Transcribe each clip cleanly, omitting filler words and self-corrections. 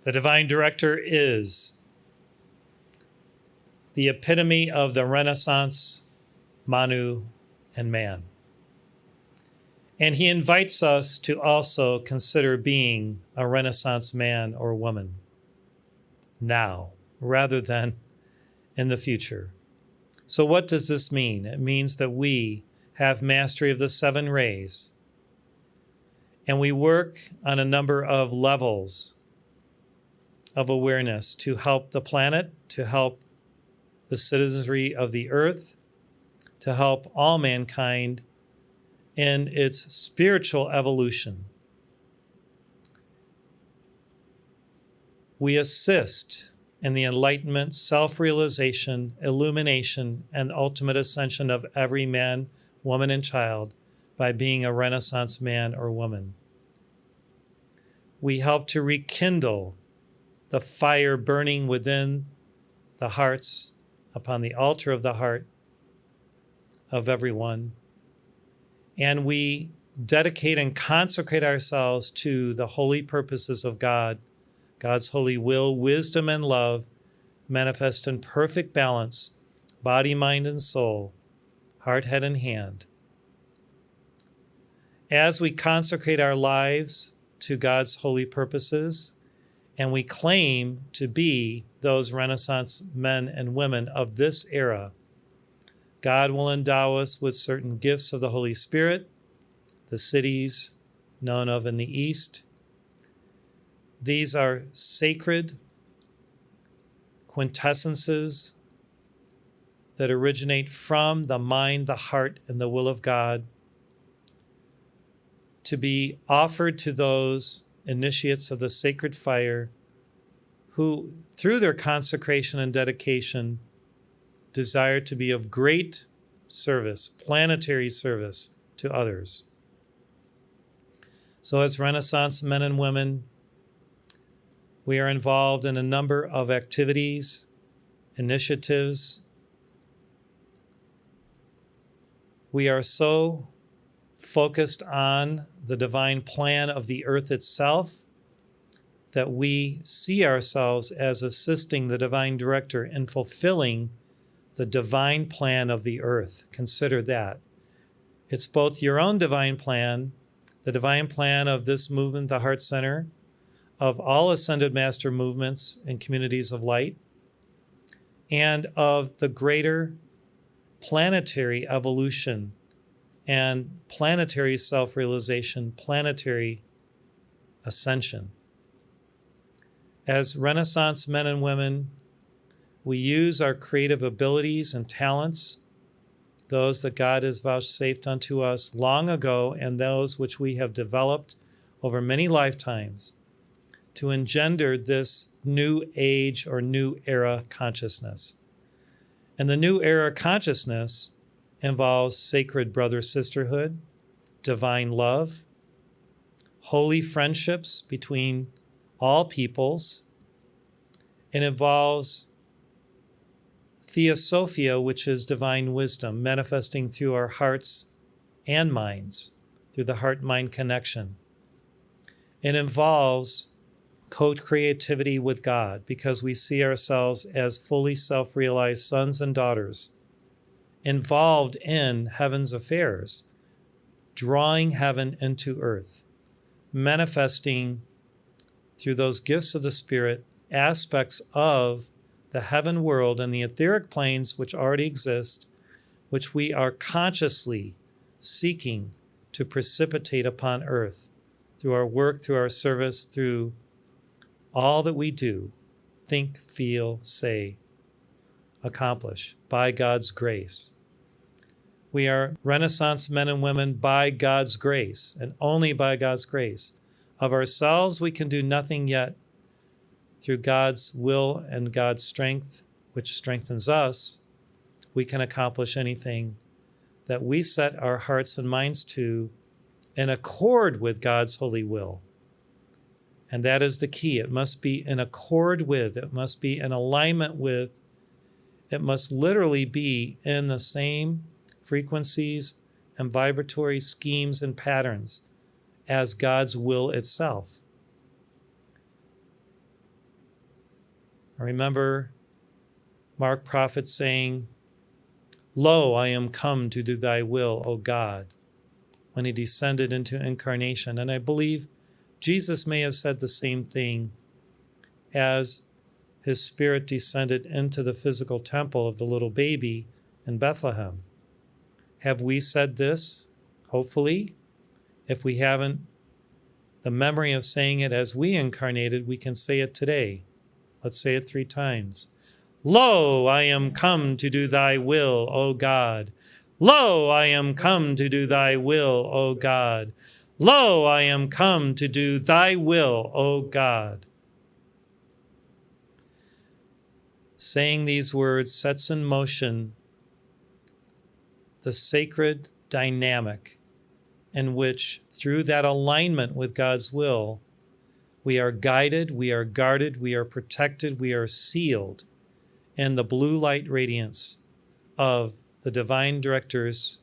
The divine director is the epitome of the Renaissance, Manu, and man. And he invites us to also consider being a Renaissance man or woman now, rather than in the future. So what does this mean? It means that we have mastery of the 7 rays, and we work on a number of levels of awareness to help the planet, to help the citizenry of the earth, to help all mankind in its spiritual evolution. We assist in the enlightenment, self-realization, illumination, and ultimate ascension of every man, woman, and child by being a Renaissance man or woman. We help to rekindle the fire burning within the hearts, upon the altar of the heart of everyone. And we dedicate and consecrate ourselves to the holy purposes of God, God's holy will, wisdom, and love, manifest in perfect balance, body, mind, and soul, heart, head, and hand. As we consecrate our lives to God's holy purposes, and we claim to be those Renaissance men and women of this era, God will endow us with certain gifts of the Holy Spirit, the cities known of in the East. These are sacred quintessences that originate from the mind, the heart, and the will of God, to be offered to those initiates of the sacred fire who, through their consecration and dedication, desire to be of great service, planetary service to others. So as Renaissance men and women, we are involved in a number of activities, initiatives. We are so focused on the divine plan of the earth itself that we see ourselves as assisting the divine director in fulfilling the divine plan of the earth. Consider that. It's both your own divine plan, the divine plan of this movement, the Heart Center, of all Ascended Master movements and communities of light, and of the greater planetary evolution and planetary self-realization, planetary ascension. As Renaissance men and women, we use our creative abilities and talents, those that God has vouchsafed unto us long ago and those which we have developed over many lifetimes, to engender this new age or new era consciousness. And the new era consciousness involves sacred brother-sisterhood, divine love, holy friendships between all peoples. It involves theosophia, which is divine wisdom, manifesting through our hearts and minds, through the heart-mind connection. It involves co-creativity with God, because we see ourselves as fully self-realized sons and daughters, involved in heaven's affairs, drawing heaven into earth, manifesting through those gifts of the Spirit aspects of the heaven world and the etheric planes which already exist, which we are consciously seeking to precipitate upon earth through our work, through our service, through all that we do, think, feel, say, accomplish by God's grace. We are Renaissance men and women by God's grace, and only by God's grace. Of ourselves, we can do nothing yet. Through God's will and God's strength, which strengthens us, we can accomplish anything that we set our hearts and minds to in accord with God's holy will. And that is the key. It must be in accord with, it must be in alignment with, it must literally be in the same frequencies and vibratory schemes and patterns as God's will itself. I remember Mark Prophet saying, "Lo, I am come to do thy will, O God," when he descended into incarnation. And I believe Jesus may have said the same thing as his spirit descended into the physical temple of the little baby in Bethlehem. Have we said this? Hopefully. If we haven't, the memory of saying it as we incarnated, we can say it today. Let's say it 3 times. Lo, I am come to do thy will, O God. Lo, I am come to do thy will, O God. Lo, I am come to do thy will, O God. Saying these words sets in motion the sacred dynamic in which, through that alignment with God's will, we are guided, we are guarded, we are protected, we are sealed in the blue light radiance of the Divine Director's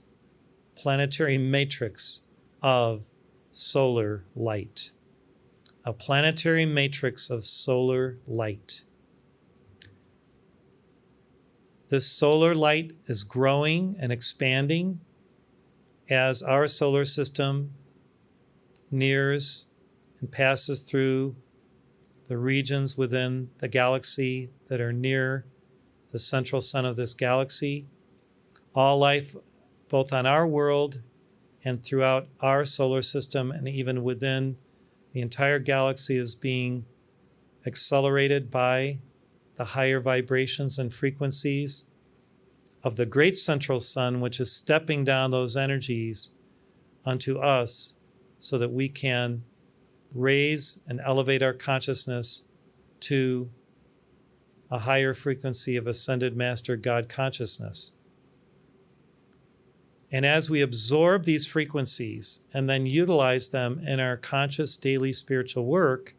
planetary matrix of solar light. A planetary matrix of solar light. This solar light is growing and expanding as our solar system nears and passes through the regions within the galaxy that are near the central sun of this galaxy. All life, both on our world and throughout our solar system and even within the entire galaxy, is being accelerated by the higher vibrations and frequencies of the great central sun, which is stepping down those energies unto us so that we can raise and elevate our consciousness to a higher frequency of ascended master God consciousness. And as we absorb these frequencies and then utilize them in our conscious daily spiritual work,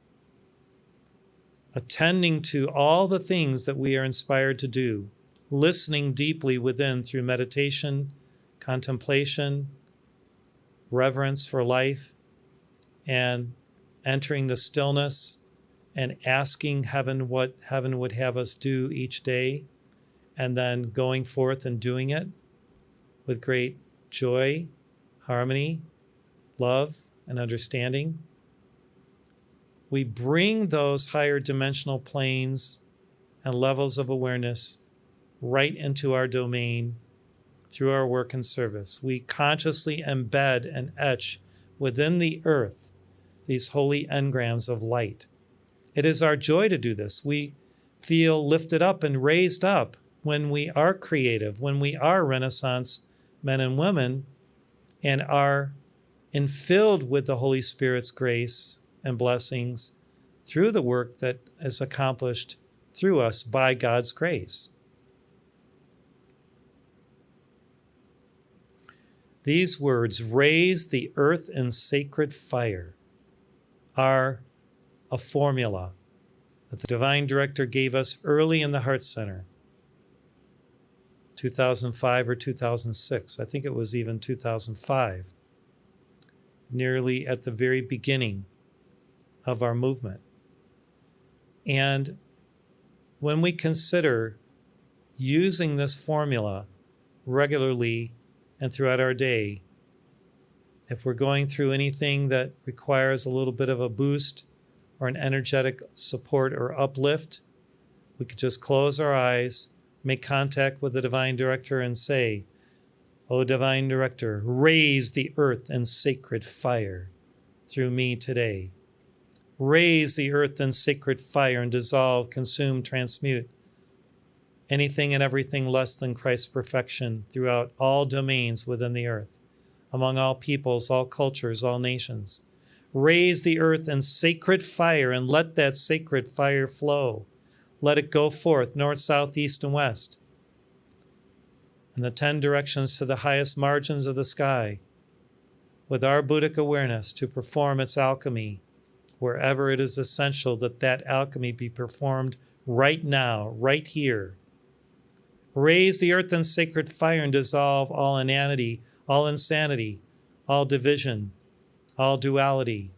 attending to all the things that we are inspired to do, listening deeply within through meditation, contemplation, reverence for life, and entering the stillness and asking heaven what heaven would have us do each day, and then going forth and doing it with great joy, harmony, love, and understanding. We bring those higher dimensional planes and levels of awareness right into our domain through our work and service. We consciously embed and etch within the earth these holy engrams of light. It is our joy to do this. We feel lifted up and raised up when we are creative, when we are Renaissance men and women and are infilled with the Holy Spirit's grace and blessings through the work that is accomplished through us by God's grace. These words, raise the earth in sacred fire, are a formula that the Divine Director gave us early in the Heart Center, 2005 or 2006. I think it was even 2005, nearly at the very beginning of our movement. And when we consider using this formula regularly and throughout our day, if we're going through anything that requires a little bit of a boost or an energetic support or uplift, we could just close our eyes, make contact with the Divine Director and say, "O Divine Director, raise the earth in sacred fire through me today. Raise the earth in sacred fire and dissolve, consume, transmute anything and everything less than Christ's perfection throughout all domains within the earth, among all peoples, all cultures, all nations. Raise the earth in sacred fire and let that sacred fire flow. Let it go forth north, south, east, and west, in the 10 directions to the highest margins of the sky, with our Buddhic awareness to perform its alchemy wherever it is essential that that alchemy be performed right now, right here. Raise the earth in sacred fire and dissolve all inanity, all insanity, all division, all duality.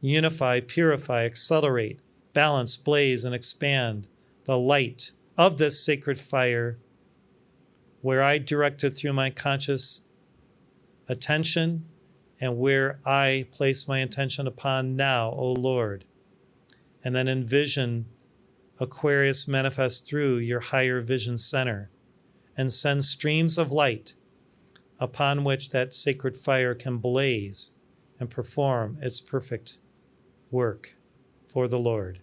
Unify, purify, accelerate, balance, blaze, and expand the light of this sacred fire, where I direct it through my conscious attention and where I place my attention upon now, O Lord. And then envision Aquarius manifest through your higher vision center and send streams of light upon which that sacred fire can blaze and perform its perfect work for the Lord.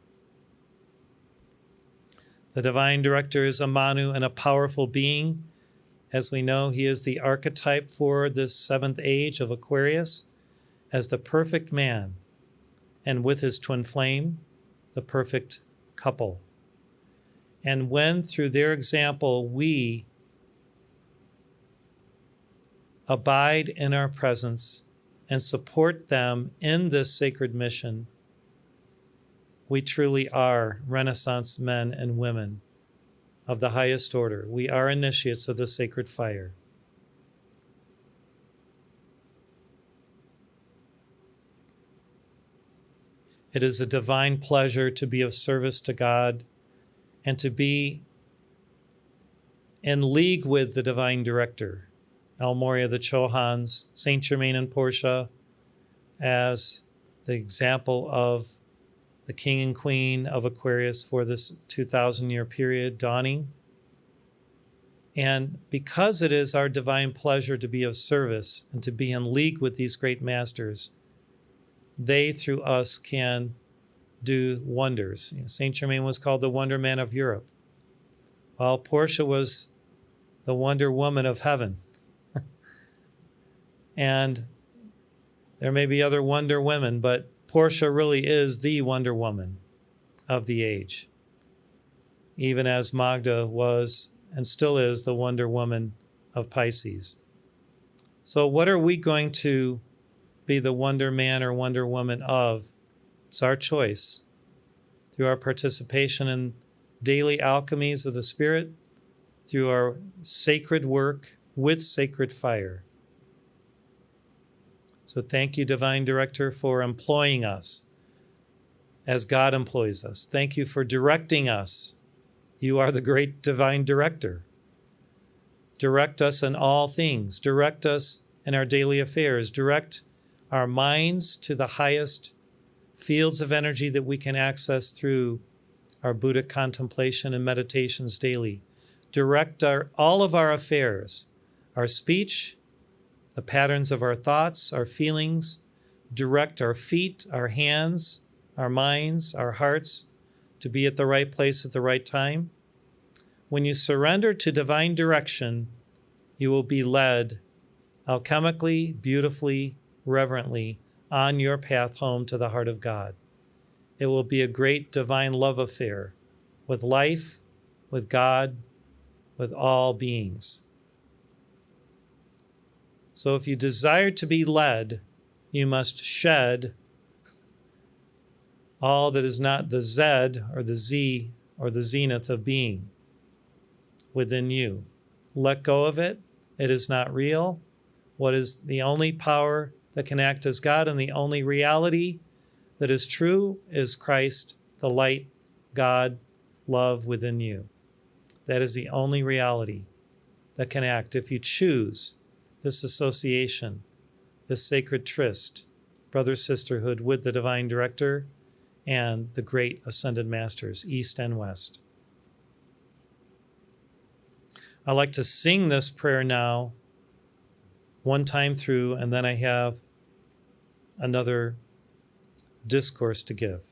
The divine director is a Manu and a powerful being. As we know, he is the archetype for this seventh age of Aquarius as the perfect man, and with his twin flame, the perfect couple. And when through their example we abide in our presence and support them in this sacred mission, we truly are Renaissance men and women of the highest order. We are initiates of the sacred fire. It is a divine pleasure to be of service to God and to be in league with the divine director, El Morya, the Chohans, Saint Germain and Portia, as the example of the king and queen of Aquarius for this 2,000-year period dawning. And because it is our divine pleasure to be of service and to be in league with these great masters, they, through us, can do wonders. Saint Germain was called the Wonder Man of Europe, while Portia was the Wonder Woman of heaven. And there may be other Wonder Women, but Portia really is the Wonder Woman of the age, even as Magda was and still is the Wonder Woman of Pisces. So what are we going to be the Wonder Man or Wonder Woman of? It's our choice through our participation in daily alchemies of the Spirit, through our sacred work with sacred fire. So thank you, Divine Director, for employing us as God employs us. Thank you for directing us. You are the great Divine Director. Direct us in all things. Direct us in our daily affairs. Direct our minds to the highest fields of energy that we can access through our Buddhic contemplation and meditations daily. Direct all of our affairs, our speech, the patterns of our thoughts, our feelings. Direct our feet, our hands, our minds, our hearts to be at the right place at the right time. When you surrender to divine direction, you will be led alchemically, beautifully, reverently on your path home to the heart of God. It will be a great divine love affair with life, with God, with all beings. So if you desire to be led, you must shed all that is not the Z or the Z or the zenith of being within you. Let go of it. It is not real. What is the only power that can act as God and the only reality that is true is Christ, the light, God, love within you. That is the only reality that can act if you choose this association, this sacred tryst, brother-sisterhood with the Divine Director and the great Ascended Masters, East and West. I like to sing this prayer now, one time through, and then I have another discourse to give.